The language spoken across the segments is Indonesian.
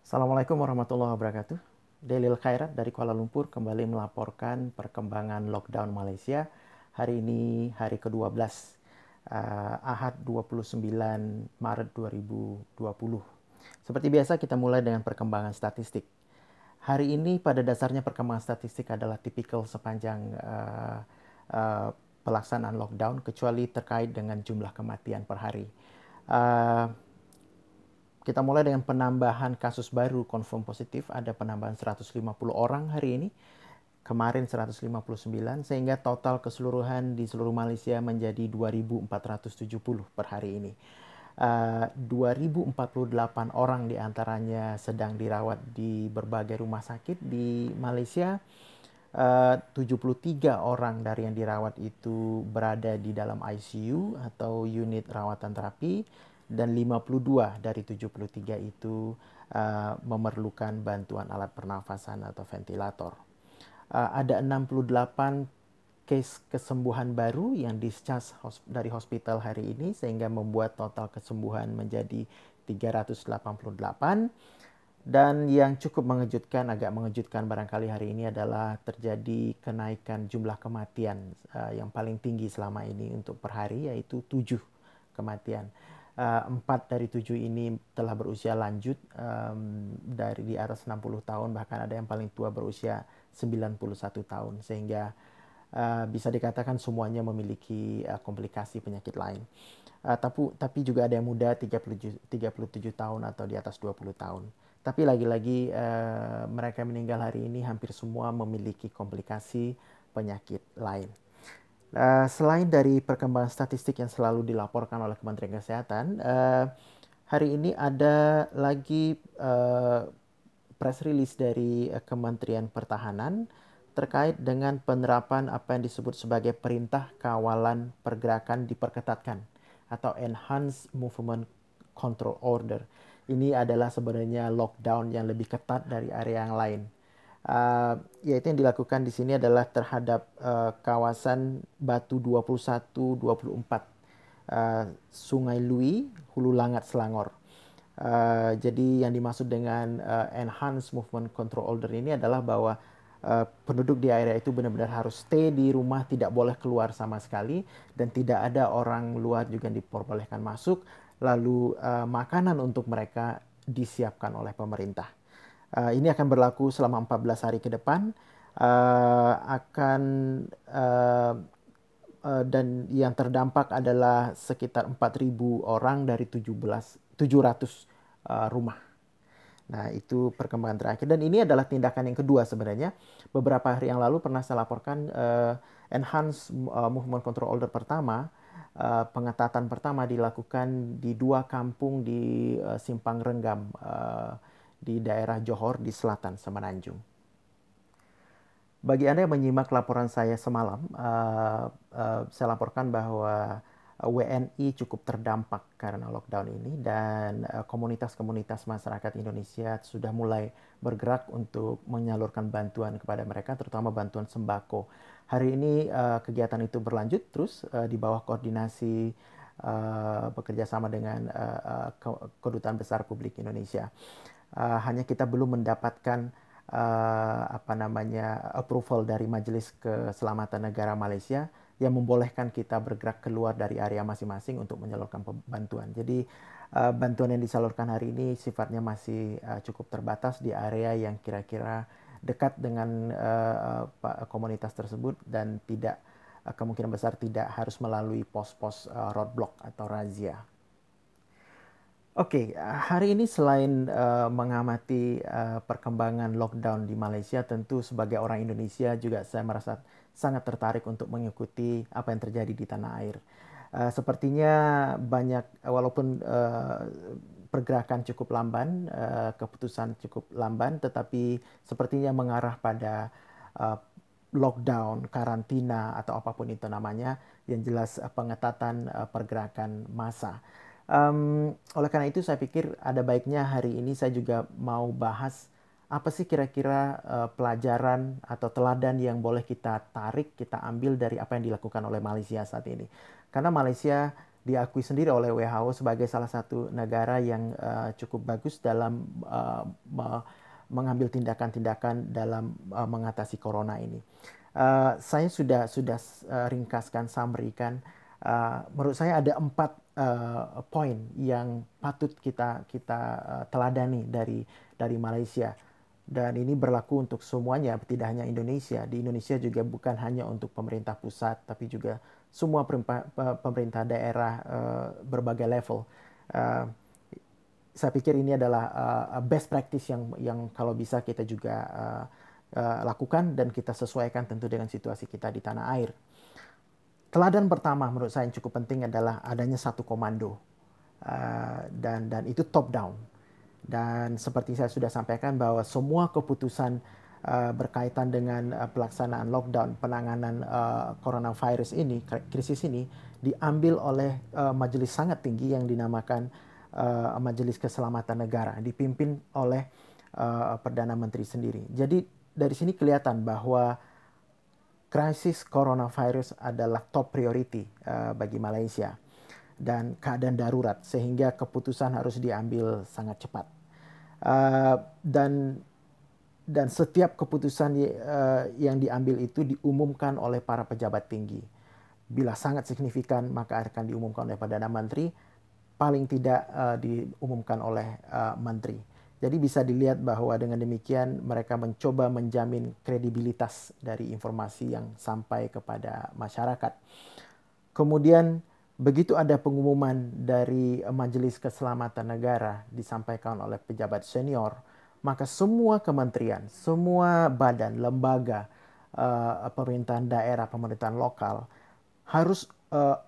Assalamualaikum warahmatullahi wabarakatuh. Delil Khairat dari Kuala Lumpur kembali melaporkan perkembangan lockdown Malaysia. Hari ini hari ke-12, Ahad 29 Maret 2020. Seperti biasa kita mulai dengan perkembangan statistik. Hari ini pada dasarnya perkembangan statistik adalah tipikal sepanjang uh, pelaksanaan lockdown kecuali terkait dengan jumlah kematian per hari. Uh, Kita mulai dengan penambahan kasus baru confirm positif, ada penambahan 150 orang hari ini. Kemarin 159, sehingga total keseluruhan di seluruh Malaysia menjadi 2.470 per hari ini. 2.048 orang diantaranya sedang dirawat di berbagai rumah sakit di Malaysia. 73 orang dari yang dirawat itu berada di dalam ICU atau unit rawatan terapi, dan 52 dari 73 itu memerlukan bantuan alat pernafasan atau ventilator. Ada 68 case kesembuhan baru yang discharge dari hospital hari ini, sehingga membuat total kesembuhan menjadi 388. Dan yang cukup mengejutkan, agak mengejutkan barangkali hari ini adalah terjadi kenaikan jumlah kematian yang paling tinggi selama ini untuk per hari, yaitu 7 kematian. 4 dari 7 ini telah berusia lanjut, dari di atas 60 tahun, bahkan ada yang paling tua berusia 91 tahun, sehingga bisa dikatakan semuanya memiliki komplikasi penyakit lain. Tapi juga ada yang muda 37 tahun atau di atas 20 tahun. Tapi lagi-lagi mereka yang meninggal hari ini hampir semua memiliki komplikasi penyakit lain. Selain dari perkembangan statistik yang selalu dilaporkan oleh Kementerian Kesehatan, hari ini ada lagi press release dari Kementerian Pertahanan terkait dengan penerapan apa yang disebut sebagai Perintah Kawalan Pergerakan Diperketatkan atau Enhanced Movement Control Order. Ini adalah sebenarnya lockdown yang lebih ketat dari area yang lain. Yaitu yang dilakukan di sini adalah terhadap kawasan Batu 21-24, Sungai Lui, Hulu Langat, Selangor. Jadi yang dimaksud dengan Enhanced Movement Control Order ini adalah bahwa penduduk di area itu benar-benar harus stay di rumah, tidak boleh keluar sama sekali, dan tidak ada orang luar juga yang diperbolehkan masuk. Lalu makanan untuk mereka disiapkan oleh pemerintah. Ini akan berlaku selama 14 hari ke depan. Dan yang terdampak adalah sekitar 4.000 orang dari 700 rumah. Nah, itu perkembangan terakhir. Dan ini adalah tindakan yang kedua sebenarnya. Beberapa hari yang lalu pernah saya laporkan Enhanced Movement Control Order pertama, pengetatan pertama dilakukan di 2 kampung di Simpang Renggam, di daerah Johor di selatan Semenanjung. Bagi Anda yang menyimak laporan saya semalam, saya laporkan bahwa WNI cukup terdampak karena lockdown ini, dan komunitas-komunitas masyarakat Indonesia sudah mulai bergerak untuk menyalurkan bantuan kepada mereka, terutama bantuan sembako. Hari ini kegiatan itu berlanjut terus di bawah koordinasi bekerja sama dengan Kedutaan Besar Republik Indonesia. Hanya kita belum mendapatkan approval dari Majelis Keselamatan Negara Malaysia yang membolehkan kita bergerak keluar dari area masing-masing untuk menyalurkan bantuan. Jadi bantuan yang disalurkan hari ini sifatnya masih cukup terbatas di area yang kira-kira dekat dengan komunitas tersebut, dan tidak kemungkinan besar tidak harus melalui pos-pos roadblock atau razia. Oke, hari ini selain mengamati perkembangan lockdown di Malaysia, tentu sebagai orang Indonesia juga saya merasa sangat tertarik untuk mengikuti apa yang terjadi di tanah air. Sepertinya banyak, walaupun pergerakan cukup lamban, keputusan cukup lamban, tetapi sepertinya mengarah pada lockdown, karantina, atau apapun itu namanya, yang jelas pengetatan pergerakan massa. Oleh karena itu saya pikir ada baiknya hari ini saya juga mau bahas apa sih kira-kira pelajaran atau teladan yang boleh kita tarik, kita ambil dari apa yang dilakukan oleh Malaysia saat ini. Karena Malaysia diakui sendiri oleh WHO sebagai salah satu negara yang cukup bagus dalam mengambil tindakan-tindakan dalam mengatasi corona ini. Saya sudah ringkaskan, summary-kan. Menurut saya ada 4 poin yang patut kita teladani dari Malaysia. Dan ini berlaku untuk semuanya, tidak hanya Indonesia. Di Indonesia juga bukan hanya untuk pemerintah pusat, tapi juga semua pemerintah daerah berbagai level. Saya pikir ini adalah best practice yang kalau bisa kita juga lakukan dan kita sesuaikan tentu dengan situasi kita di tanah air. Teladan pertama menurut saya yang cukup penting adalah adanya satu komando, dan itu top down. Dan seperti saya sudah sampaikan bahwa semua keputusan berkaitan dengan pelaksanaan lockdown, penanganan coronavirus ini, krisis ini, diambil oleh majelis sangat tinggi yang dinamakan Majelis Keselamatan Negara, dipimpin oleh Perdana Menteri sendiri. Jadi dari sini kelihatan bahwa krisis coronavirus adalah top priority bagi Malaysia dan keadaan darurat, sehingga keputusan harus diambil sangat cepat. Dan setiap keputusan yang diambil itu diumumkan oleh para pejabat tinggi. Bila sangat signifikan maka akan diumumkan oleh Perdana Menteri, paling tidak diumumkan oleh Menteri. Jadi bisa dilihat bahwa dengan demikian mereka mencoba menjamin kredibilitas dari informasi yang sampai kepada masyarakat. Kemudian begitu ada pengumuman dari Majelis Keselamatan Negara disampaikan oleh pejabat senior, maka semua kementerian, semua badan, lembaga, pemerintahan daerah, pemerintahan lokal harus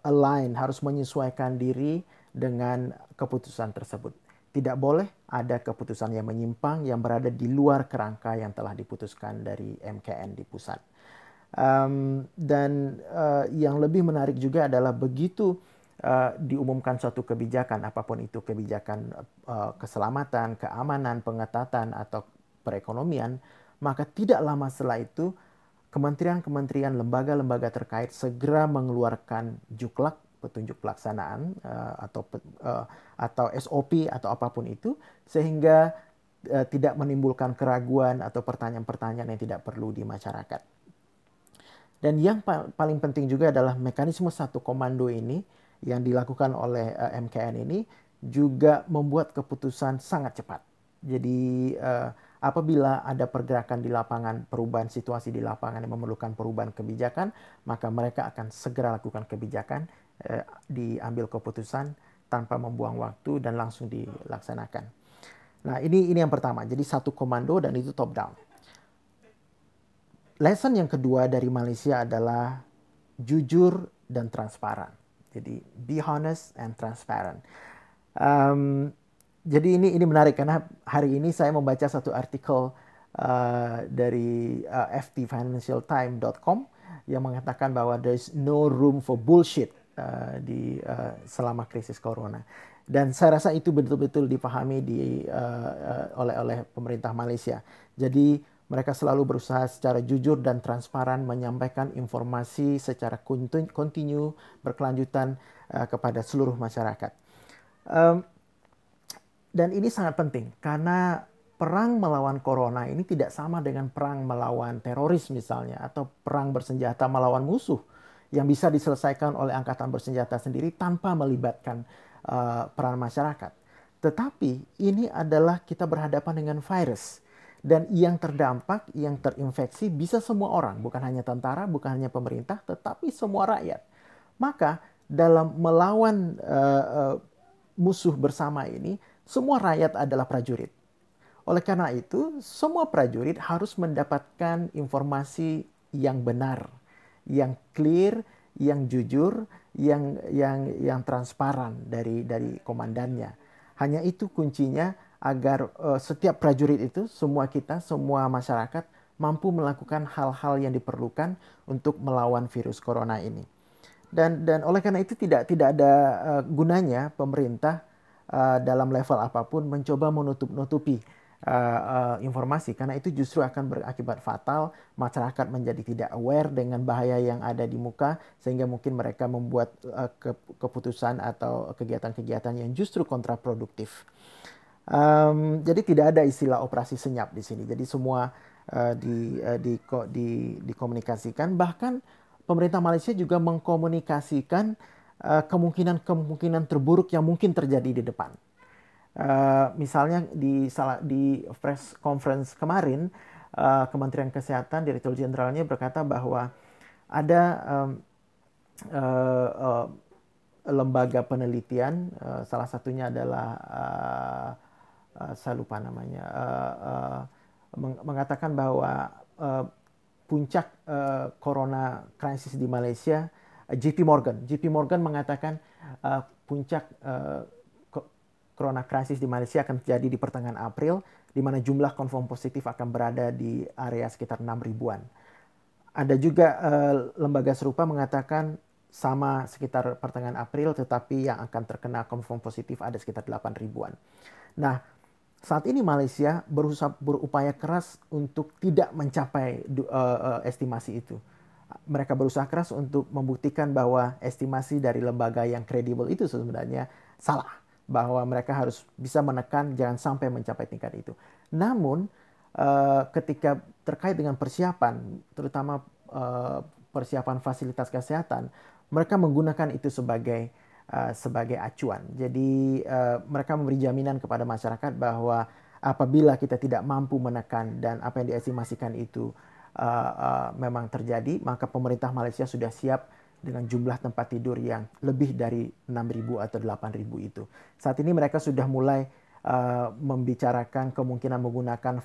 align, harus menyesuaikan diri dengan keputusan tersebut. Tidak boleh ada keputusan yang menyimpang yang berada di luar kerangka yang telah diputuskan dari MKN di pusat. Yang lebih menarik juga adalah begitu diumumkan suatu kebijakan, apapun itu kebijakan keselamatan, keamanan, pengetatan, atau perekonomian, maka tidak lama setelah itu kementerian-kementerian, lembaga-lembaga terkait segera mengeluarkan juklak, petunjuk pelaksanaan atau SOP atau apapun itu, sehingga tidak menimbulkan keraguan atau pertanyaan-pertanyaan yang tidak perlu di masyarakat. Dan yang paling penting juga adalah mekanisme satu komando ini yang dilakukan oleh MKN ini juga membuat keputusan sangat cepat. Jadi apabila ada pergerakan di lapangan, perubahan situasi di lapangan yang memerlukan perubahan kebijakan, maka mereka akan segera lakukan kebijakan, diambil keputusan tanpa membuang waktu dan langsung dilaksanakan. Nah, ini yang pertama. Jadi satu komando dan itu top down. Lesson yang kedua dari Malaysia adalah jujur dan transparan. Jadi be honest and transparent. Jadi ini menarik karena hari ini saya membaca satu artikel dari ftfinancialtime.com yang mengatakan bahwa there is no room for bullshit selama krisis corona. Dan saya rasa itu betul-betul dipahami oleh pemerintah Malaysia. Jadi mereka selalu berusaha secara jujur dan transparan menyampaikan informasi secara kontinu, berkelanjutan kepada seluruh masyarakat. Dan ini sangat penting karena perang melawan corona ini tidak sama dengan perang melawan teroris misalnya, atau perang bersenjata melawan musuh yang bisa diselesaikan oleh angkatan bersenjata sendiri tanpa melibatkan peran masyarakat. Tetapi ini adalah kita berhadapan dengan virus. Dan yang terdampak, yang terinfeksi bisa semua orang, bukan hanya tentara, bukan hanya pemerintah, tetapi semua rakyat. Maka dalam melawan musuh bersama ini, semua rakyat adalah prajurit. Oleh karena itu, semua prajurit harus mendapatkan informasi yang benar, yang clear, yang jujur, yang transparan dari komandannya. Hanya itu kuncinya agar setiap prajurit itu, semua kita, semua masyarakat mampu melakukan hal-hal yang diperlukan untuk melawan virus corona ini. Dan oleh karena itu tidak ada gunanya pemerintah dalam level apapun mencoba menutup-nutupi informasi, karena itu justru akan berakibat fatal. Masyarakat menjadi tidak aware dengan bahaya yang ada di muka, sehingga mungkin mereka membuat keputusan atau kegiatan-kegiatan yang justru kontraproduktif. Jadi tidak ada istilah operasi senyap di sini. Jadi semua dikomunikasikan. Bahkan pemerintah Malaysia juga mengkomunikasikan kemungkinan-kemungkinan terburuk yang mungkin terjadi di depan. Misalnya di press conference kemarin, Kementerian Kesehatan Direktur Jenderalnya berkata bahwa ada lembaga penelitian, salah satunya adalah saya lupa namanya, mengatakan bahwa puncak corona crisis di Malaysia, JP Morgan mengatakan puncak corona crisis di Malaysia akan terjadi di pertengahan April, di mana jumlah confirm positif akan berada di area sekitar 6 ribuan. Ada juga lembaga serupa mengatakan sama sekitar pertengahan April, tetapi yang akan terkena confirm positif ada sekitar 8 ribuan. Nah, saat ini Malaysia berupaya keras untuk tidak mencapai estimasi itu. Mereka berusaha keras untuk membuktikan bahwa estimasi dari lembaga yang kredibel itu sebenarnya salah. Bahwa mereka harus bisa menekan jangan sampai mencapai tingkat itu. Namun ketika terkait dengan persiapan, terutama persiapan fasilitas kesehatan, mereka menggunakan itu sebagai acuan. Jadi mereka memberi jaminan kepada masyarakat bahwa apabila kita tidak mampu menekan dan apa yang diestimasikan itu memang terjadi, maka pemerintah Malaysia sudah siap dengan jumlah tempat tidur yang lebih dari 6.000 atau 8.000 itu. Saat ini mereka sudah mulai membicarakan kemungkinan menggunakan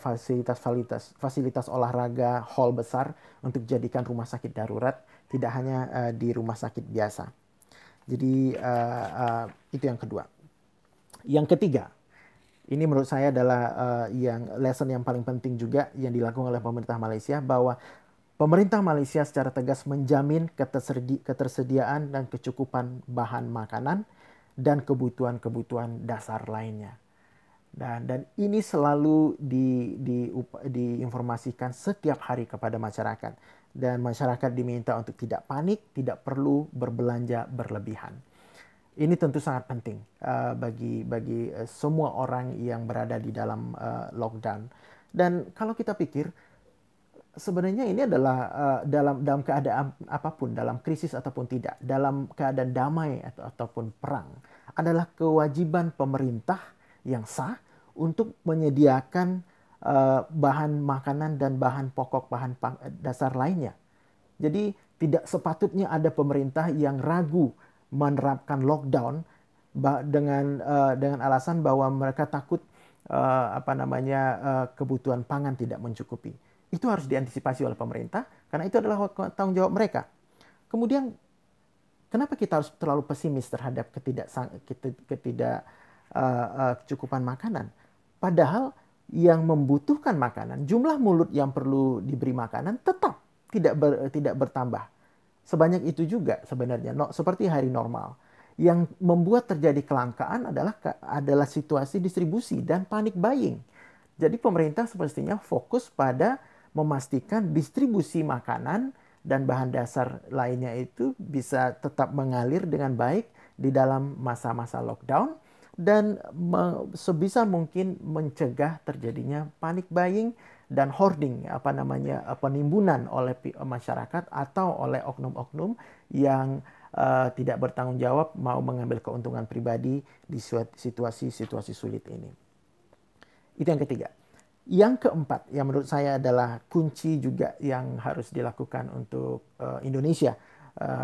fasilitas olahraga hall besar untuk jadikan rumah sakit darurat, tidak hanya di rumah sakit biasa. Jadi itu yang kedua. Yang ketiga, ini menurut saya adalah lesson yang paling penting juga yang dilakukan oleh pemerintah Malaysia, bahwa pemerintah Malaysia secara tegas menjamin ketersediaan dan kecukupan bahan makanan dan kebutuhan-kebutuhan dasar lainnya. Dan ini selalu diinformasikan setiap hari kepada masyarakat. Dan masyarakat diminta untuk tidak panik, tidak perlu berbelanja berlebihan. Ini tentu sangat penting bagi semua orang yang berada di dalam lockdown. Dan kalau kita pikir, sebenarnya ini adalah dalam keadaan apapun, dalam krisis ataupun tidak, dalam keadaan damai ataupun perang, adalah kewajiban pemerintah yang sah untuk menyediakan bahan makanan dan bahan pokok, bahan dasar lainnya. Jadi tidak sepatutnya ada pemerintah yang ragu menerapkan lockdown dengan alasan bahwa mereka takut kebutuhan pangan tidak mencukupi. Itu harus diantisipasi oleh pemerintah karena itu adalah tanggung jawab mereka. Kemudian kenapa kita harus terlalu pesimis terhadap ketidakcukupan makanan? Padahal yang membutuhkan makanan, jumlah mulut yang perlu diberi makanan tetap tidak bertambah. Sebanyak itu juga sebenarnya, seperti hari normal. Yang membuat terjadi kelangkaan adalah situasi distribusi dan panic buying. Jadi pemerintah semestinya fokus pada memastikan distribusi makanan dan bahan dasar lainnya itu bisa tetap mengalir dengan baik di dalam masa-masa lockdown, dan sebisa mungkin mencegah terjadinya panic buying dan hoarding, penimbunan oleh masyarakat atau oleh oknum-oknum yang tidak bertanggung jawab mau mengambil keuntungan pribadi di situasi-situasi sulit ini. Itu yang ketiga. Yang keempat, yang menurut saya adalah kunci juga yang harus dilakukan untuk Indonesia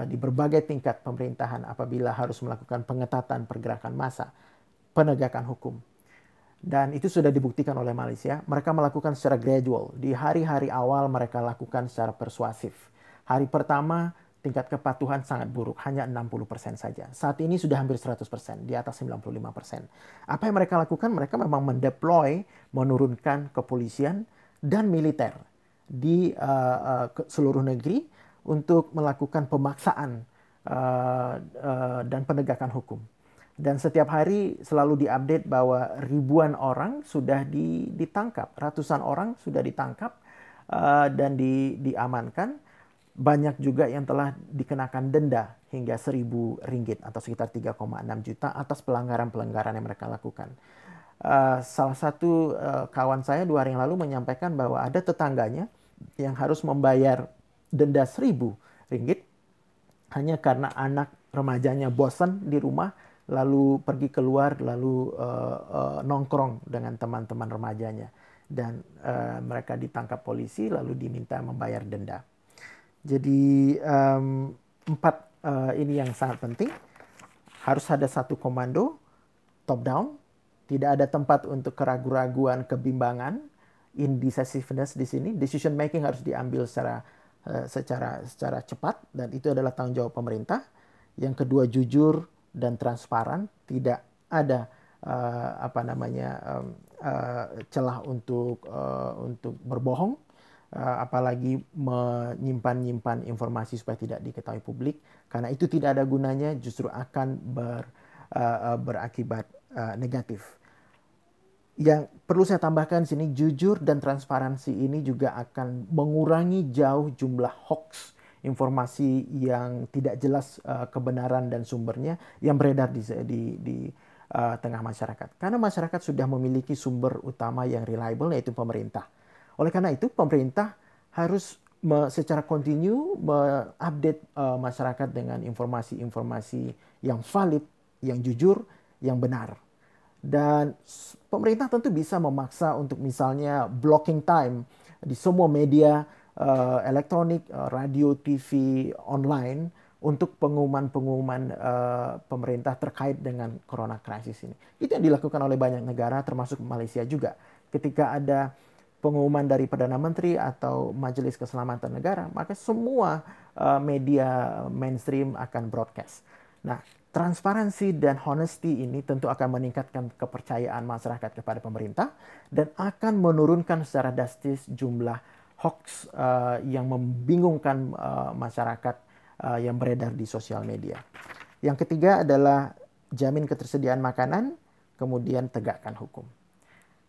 di berbagai tingkat pemerintahan apabila harus melakukan pengetatan pergerakan massa, penegakan hukum. Dan itu sudah dibuktikan oleh Malaysia. Mereka melakukan secara gradual. Di hari-hari awal mereka lakukan secara persuasif. Hari pertama tingkat kepatuhan sangat buruk, hanya 60% saja. Saat ini sudah hampir 100%, di atas 95%. Apa yang mereka lakukan? Mereka memang mendeploy, menurunkan kepolisian dan militer di seluruh negeri untuk melakukan pemaksaan dan penegakan hukum. Dan setiap hari selalu diupdate bahwa ribuan orang sudah ditangkap, ratusan orang sudah ditangkap dan diamankan. Banyak juga yang telah dikenakan denda hingga 1.000 ringgit atau sekitar 3,6 juta atas pelanggaran-pelanggaran yang mereka lakukan. Salah satu kawan saya 2 hari yang lalu menyampaikan bahwa ada tetangganya yang harus membayar denda 1.000 ringgit hanya karena anak remajanya bosan di rumah, lalu pergi keluar, lalu nongkrong dengan teman-teman remajanya. Dan mereka ditangkap polisi, lalu diminta membayar denda. Jadi 4 ini yang sangat penting. Harus ada satu komando, top down. Tidak ada tempat untuk keraguan-raguan, kebimbangan, indecisiveness di sini. Decision making harus diambil secara cepat, dan itu adalah tanggung jawab pemerintah. Yang kedua, jujur dan transparan. Tidak ada celah untuk berbohong, apalagi menyimpan informasi supaya tidak diketahui publik, karena itu tidak ada gunanya, justru akan berakibat negatif. Yang perlu saya tambahkan di sini, jujur dan transparansi ini juga akan mengurangi jauh jumlah hoax, informasi yang tidak jelas kebenaran dan sumbernya yang beredar di tengah masyarakat. Karena masyarakat sudah memiliki sumber utama yang reliable, yaitu pemerintah. Oleh karena itu, pemerintah harus secara kontinu mengupdate masyarakat dengan informasi-informasi yang valid, yang jujur, yang benar. Dan pemerintah tentu bisa memaksa untuk misalnya blocking time di semua media elektronik, radio, TV, online untuk pengumuman-pengumuman pemerintah terkait dengan corona crisis ini. Itu yang dilakukan oleh banyak negara, termasuk Malaysia juga. Ketika ada pengumuman dari Perdana Menteri atau Majelis Keselamatan Negara, maka semua media mainstream akan broadcast. Nah, transparansi dan honesty ini tentu akan meningkatkan kepercayaan masyarakat kepada pemerintah dan akan menurunkan secara drastis jumlah hoax yang membingungkan masyarakat yang beredar di sosial media. Yang ketiga adalah jamin ketersediaan makanan, kemudian tegakkan hukum.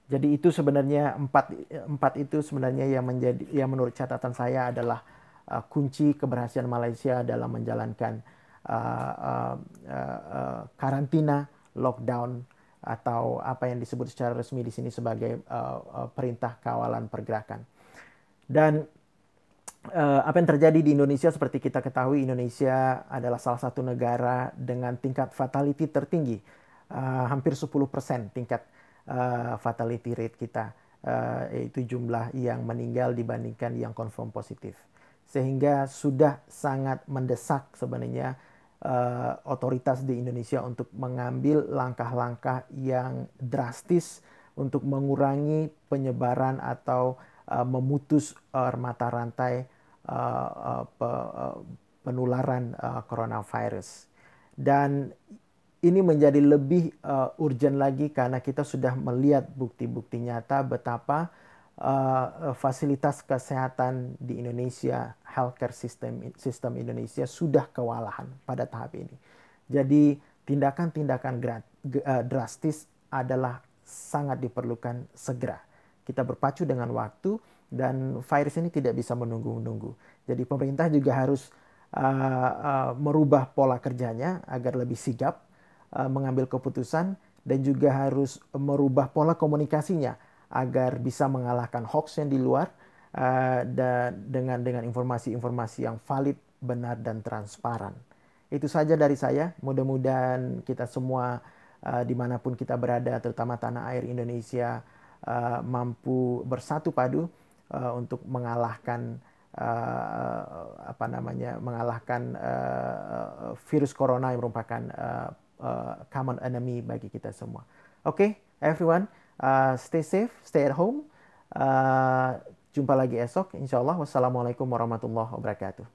Jadi itu sebenarnya empat itu sebenarnya yang menurut catatan saya adalah kunci keberhasilan Malaysia dalam menjalankan karantina, lockdown, atau apa yang disebut secara resmi di sini sebagai perintah kawalan pergerakan. Dan apa yang terjadi di Indonesia, seperti kita ketahui, Indonesia adalah salah satu negara dengan tingkat fatality tertinggi, hampir 10% tingkat fatality rate kita, yaitu jumlah yang meninggal dibandingkan yang confirm positif. Sehingga sudah sangat mendesak sebenarnya otoritas di Indonesia untuk mengambil langkah-langkah yang drastis untuk mengurangi penyebaran atau memutus mata rantai penularan coronavirus. Dan ini menjadi lebih urgent lagi karena kita sudah melihat bukti-bukti nyata betapa fasilitas kesehatan di Indonesia, healthcare system Indonesia sudah kewalahan pada tahap ini. Jadi tindakan-tindakan drastis adalah sangat diperlukan segera. Kita berpacu dengan waktu dan virus ini tidak bisa menunggu-nunggu. Jadi pemerintah juga harus merubah pola kerjanya agar lebih sigap mengambil keputusan, dan juga harus merubah pola komunikasinya agar bisa mengalahkan hoax yang di luar dengan informasi-informasi yang valid, benar, dan transparan. Itu saja dari saya. Mudah-mudahan kita semua dimanapun kita berada, terutama tanah air Indonesia, mampu bersatu padu untuk mengalahkan virus corona yang merupakan common enemy bagi kita semua. Okay, everyone, stay safe, stay at home. Jumpa lagi esok, insya Allah. Wassalamualaikum warahmatullahi wabarakatuh.